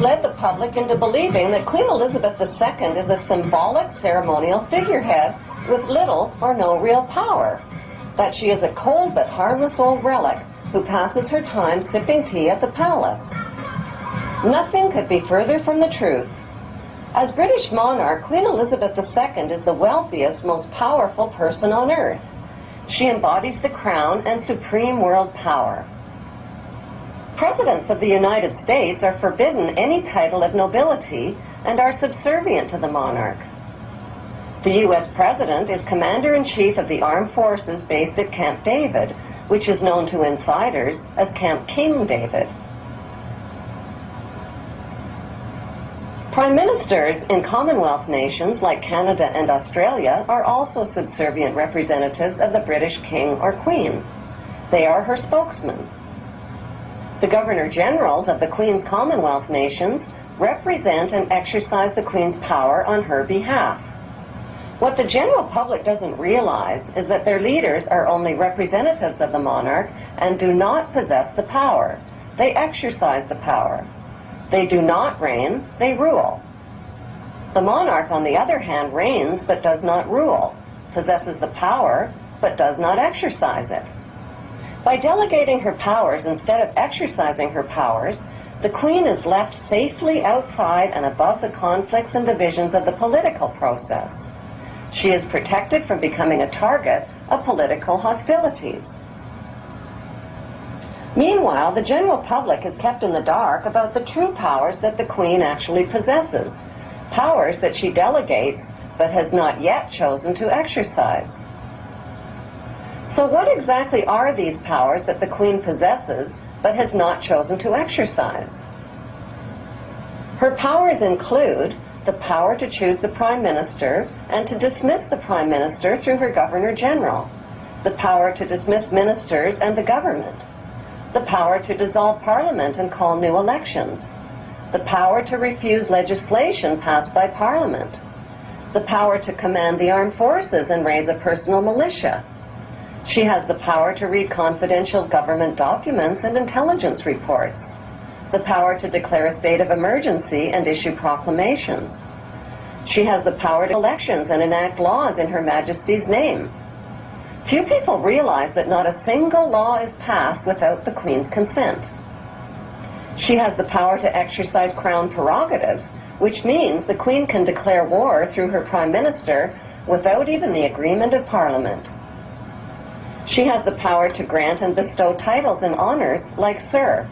misled the public into believing that Queen Elizabeth II is a symbolic ceremonial figurehead with little or no real power, that she is a cold but harmless old relic who passes her time sipping tea at the palace. Nothing could be further from the truth. As British monarch, Queen Elizabeth II is the wealthiest, most powerful person on earth. She embodies the crown and supreme world power. Presidents of the United States are forbidden any title of nobility and are subservient to the monarch. The U.S. President is Commander-in-Chief of the Armed Forces based at Camp David, which is known to insiders as Camp King David. Prime Ministers in Commonwealth nations like Canada and Australia are also subservient representatives of the British King or Queen. They are her spokesmen. The Governor-Generals of the Queen's Commonwealth nations represent and exercise the Queen's power on her behalf. What the general public doesn't realize is that their leaders are only representatives of the monarch and do not possess the power. They exercise the power. They do not reign, they rule. The monarch, on the other hand, reigns but does not rule, possesses the power but does not exercise it. By delegating her powers instead of exercising her powers, the Queen is left safely outside and above the conflicts and divisions of the political process. She is protected from becoming a target of political hostilities. Meanwhile, the general public is kept in the dark about the true powers that the Queen actually possesses, powers that she delegates but has not yet chosen to exercise. So what exactly are these powers that the Queen possesses but has not chosen to exercise? Her powers include the power to choose the Prime Minister and to dismiss the Prime Minister through her Governor-General, the power to dismiss ministers and the government, the power to dissolve Parliament and call new elections, the power to refuse legislation passed by Parliament, the power to command the armed forces and raise a personal militia. She has the power to read confidential government documents and intelligence reports, the power to declare a state of emergency and issue proclamations. She has the power to elections and enact laws in Her Majesty's name. Few people realize that not a single law is passed without the Queen's consent. She has the power to exercise Crown prerogatives, which means the Queen can declare war through her Prime Minister without even the agreement of Parliament. She has the power to grant and bestow titles and honors like Sir,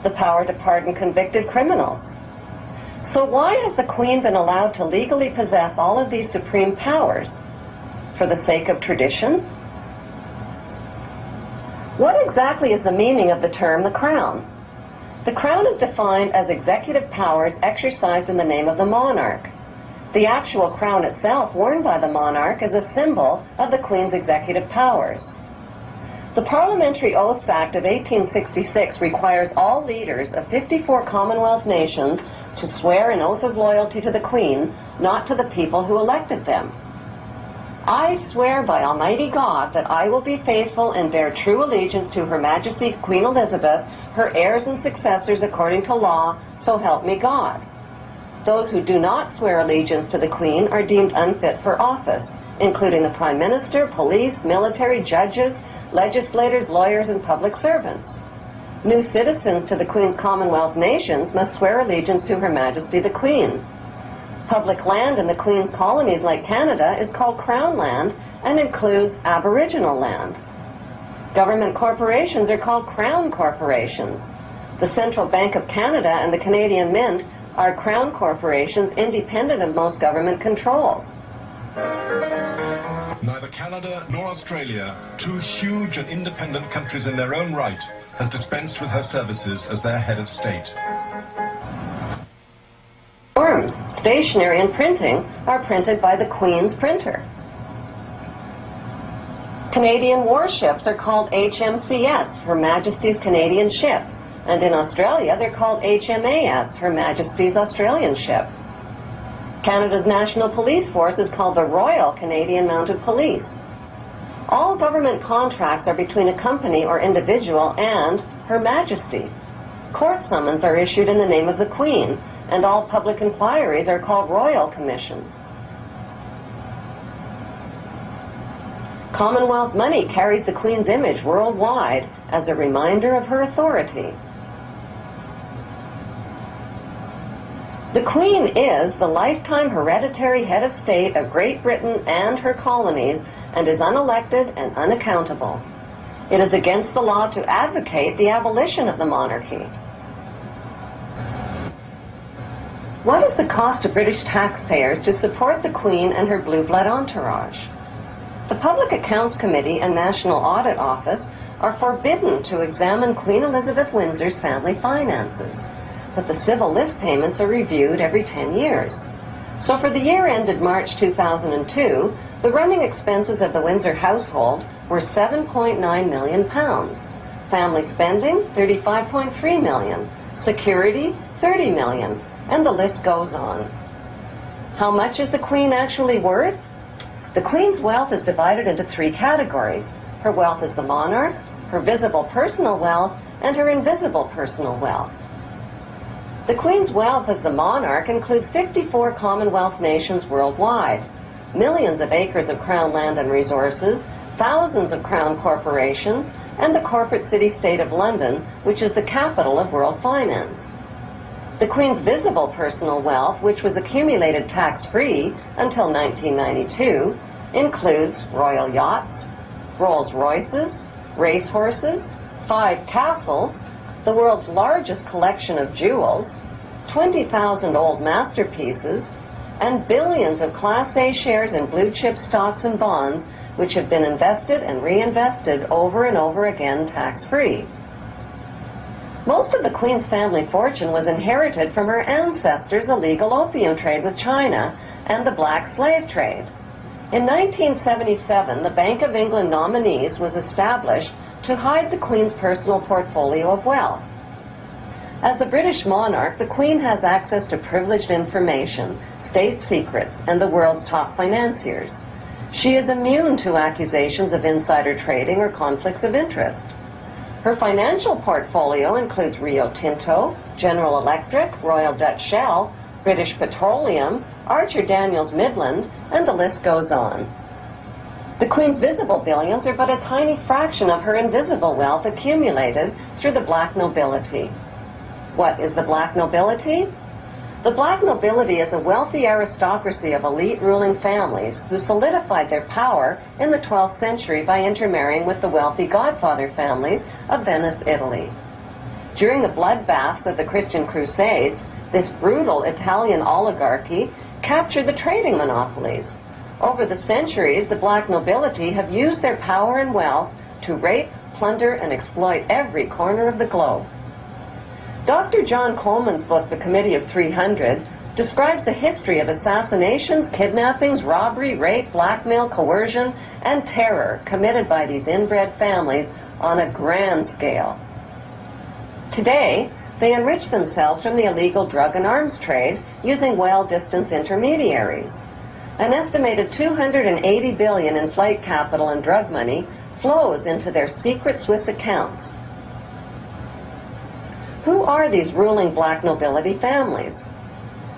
the power to pardon convicted criminals. So why has the Queen been allowed to legally possess all of these supreme powers? For the sake of tradition? What exactly is the meaning of the term the Crown? The Crown is defined as executive powers exercised in the name of the monarch. The actual crown itself, worn by the monarch, is a symbol of the Queen's executive powers. The Parliamentary Oaths Act of 1866 requires all leaders of 54 Commonwealth nations to swear an oath of loyalty to the Queen, not to the people who elected them. I swear by Almighty God that I will be faithful and bear true allegiance to Her Majesty Queen Elizabeth, her heirs and successors according to law, so help me God. Those who do not swear allegiance to the Queen are deemed unfit for office, including the Prime Minister, police, military, judges, legislators, lawyers, and public servants. New citizens to the Queen's Commonwealth nations must swear allegiance to Her Majesty the Queen. Public land in the Queen's colonies like Canada is called Crown land and includes Aboriginal land. Government corporations are called Crown corporations. The Central Bank of Canada and the Canadian Mint are Crown corporations independent of most government controls. Neither Canada nor Australia, two huge and independent countries in their own right, has dispensed with her services as their head of state. Forms, stationery, and printing are printed by the Queen's printer. Canadian warships are called HMCS, Her Majesty's Canadian Ship, and in Australia they're called HMAS, Her Majesty's Australian Ship. Canada's National Police Force is called the Royal Canadian Mounted Police. All government contracts are between a company or individual and Her Majesty. Court summons are issued in the name of the Queen, and all public inquiries are called royal commissions. Commonwealth money carries the Queen's image worldwide as a reminder of her authority. The Queen is the lifetime hereditary head of state of Great Britain and her colonies and is unelected and unaccountable. It is against the law to advocate the abolition of the monarchy. What is the cost to British taxpayers to support the Queen and her blue blood entourage? The Public Accounts Committee and National Audit Office are forbidden to examine Queen Elizabeth Windsor's family finances, but the civil list payments are reviewed every 10 years. So for the year ended March 2002, the running expenses of the Windsor household were £7.9 million. Family spending, £35.3 million. Security, £30 million. And the list goes on. How much is the Queen actually worth? The Queen's wealth is divided into three categories. Her wealth is the monarch, her visible personal wealth, and her invisible personal wealth. The Queen's wealth as the monarch includes 54 Commonwealth nations worldwide, millions of acres of Crown land and resources, thousands of Crown corporations, and the corporate city-state of London, which is the capital of world finance. The Queen's visible personal wealth, which was accumulated tax-free until 1992, includes royal yachts, Rolls-Royces, racehorses, 5 castles, the world's largest collection of jewels, 20,000 old masterpieces, and billions of Class A shares in blue-chip stocks and bonds which have been invested and reinvested over and over again tax-free. Most of the Queen's family fortune was inherited from her ancestors' illegal opium trade with China and the black slave trade. In 1977, the Bank of England Nominees was established to hide the Queen's personal portfolio of wealth. As the British monarch, the Queen has access to privileged information, state secrets, and the world's top financiers. She is immune to accusations of insider trading or conflicts of interest. Her financial portfolio includes Rio Tinto, General Electric, Royal Dutch Shell, British Petroleum, Archer Daniels Midland, and the list goes on. The Queen's visible billions are but a tiny fraction of her invisible wealth accumulated through the black nobility. What is the black nobility? The black nobility is a wealthy aristocracy of elite ruling families who solidified their power in the 12th century by intermarrying with the wealthy godfather families of Venice, Italy. During the bloodbaths of the Christian Crusades, this brutal Italian oligarchy captured the trading monopolies. Over the centuries, the black nobility have used their power and wealth to rape, plunder, and exploit every corner of the globe. Dr. John Coleman's book, The Committee of 300, describes the history of assassinations, kidnappings, robbery, rape, blackmail, coercion, and terror committed by these inbred families on a grand scale. Today, they enrich themselves from the illegal drug and arms trade using well-distanced intermediaries. An estimated $280 billion in flight capital and drug money flows into their secret Swiss accounts. Who are these ruling black nobility families?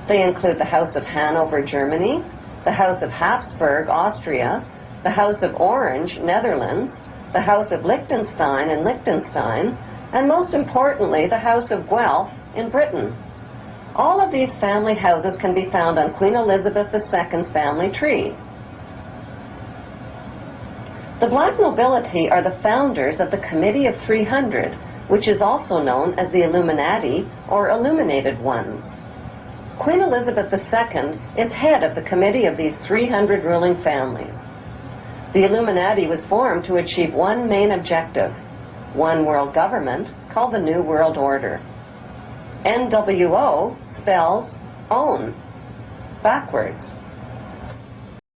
They include the House of Hanover, Germany, the House of Habsburg, Austria, the House of Orange, Netherlands, the House of Liechtenstein in Liechtenstein, and most importantly, the House of Guelph in Britain. All of these family houses can be found on Queen Elizabeth II's family tree. The black nobility are the founders of the Committee of 300, which is also known as the Illuminati or Illuminated Ones. Queen Elizabeth II is head of the committee of these 300 ruling families. The Illuminati was formed to achieve one main objective: one world government called the New World Order. NWO spells own, backwards.